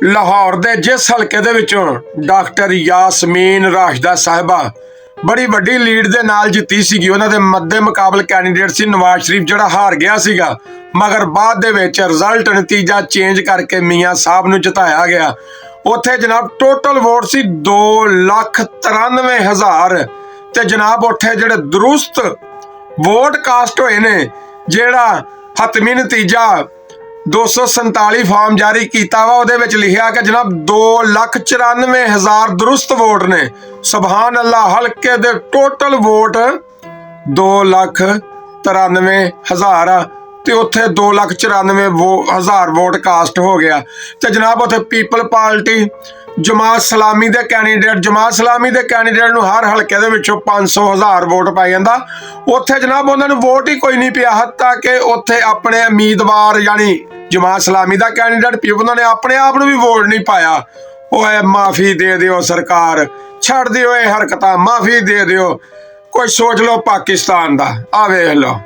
ਲਾਹੌਰ ਦੇ ਜਿਸ ਹਲਕੇ ਦੇ ਵਿੱਚੋਂ ਡਾਕਟਰ ਯਾਸਮੀਨ ਰਾਸ਼ਦਾ ਸਾਹਿਬਾ ਬੜੀ ਵੱਡੀ ਲੀਡ ਦੇ ਨਾਲ ਜਿੱਤੀ ਸੀਗੀ। ਉਹਨਾਂ ਦੇ ਮੱਦੇ ਮੁਕਾਬਲ ਕੈਂਡੀਡੇਟ ਸੀ ਨਵਾਜ਼ ਸ਼ਰੀਫ, ਜਿਹੜਾ ਹਾਰ ਗਿਆ ਸੀਗਾ, ਮਗਰ ਬਾਅਦ ਦੇ ਵਿੱਚ ਰਿਜ਼ਲਟ ਨਤੀਜਾ ਚੇਂਜ ਕਰਕੇ ਮੀਆਂ ਸਾਹਿਬ ਨੂੰ ਜਿਤਾਇਆ ਗਿਆ। ਉੱਥੇ ਜਨਾਬ ਟੋਟਲ ਵੋਟ ਸੀ 2,93,000 ਤੇ ਜਨਾਬ ਉੱਥੇ ਜਿਹੜੇ ਦਰੁਸਤ ਵੋਟ ਕਾਸਟ ਹੋਏ ਨੇ, ਜਿਹੜਾ ਹਤਮੀ ਨਤੀਜਾ 247 ਫਾਰਮ ਜਾਰੀ ਕੀਤਾ ਵਾ, ਉਹਦੇ ਵਿੱਚ ਲਿਖਿਆ ਕਿ ਜਨਾਬ 2,94,000 ਦਰੁਸਤ ਵੋਟ ਨੇ। ਸੁਭਾਨ ਅੱਲਾ। ਹਲਕੇ ਦੇ ਟੋਟਲ ਵੋਟ 2,93,000 ਆ ਤੇ ਉੱਥੇ 2,94,000 ਵੋਟ ਕਾਸਟ ਹੋ ਗਿਆ। ਤੇ ਜਨਾਬ ਉੱਥੇ ਪੀਪਲ ਪਾਰਟੀ ਜਮਾਤ ਸਲਾਮੀ ਦੇ ਕੈਂਡੀਡੇਟ ਨੂੰ ਹਰ ਹਲਕੇ ਦੇ ਵਿੱਚੋਂ 500,000 ਵੋਟ ਪਾਈ ਜਾਂਦਾ। ਉੱਥੇ ਜਨਾਬ ਉਹਨਾਂ ਨੂੰ ਵੋਟ ਹੀ ਕੋਈ ਨਹੀਂ ਪਿਆ, ਹੱਤਾ ਕਿ ਉੱਥੇ ਆਪਣੇ ਉਮੀਦਵਾਰ ਯਾਨੀ ਜਮਾਤ ਸਲਾਮੀ ਦਾ ਕੈਂਡੀਡੇਟ ਪੀ, ਉਹਨਾਂ ਨੇ ਆਪਣੇ ਆਪ ਨੂੰ ਵੀ ਵੋਟ ਨਹੀਂ ਪਾਇਆ। ਓਏ ਮਾਫੀ ਦੇ ਦਿਓ ਸਰਕਾਰ, ਛੱਡ ਦਿਓ ਇਹ ਹਰਕਤਾਂ, ਮਾਫੀ ਦੇ ਦਿਓ। ਕੋਈ ਸੋਚ ਲਓ ਪਾਕਿਸਤਾਨ ਦਾ, ਆ ਵੇਖ ਲਓ।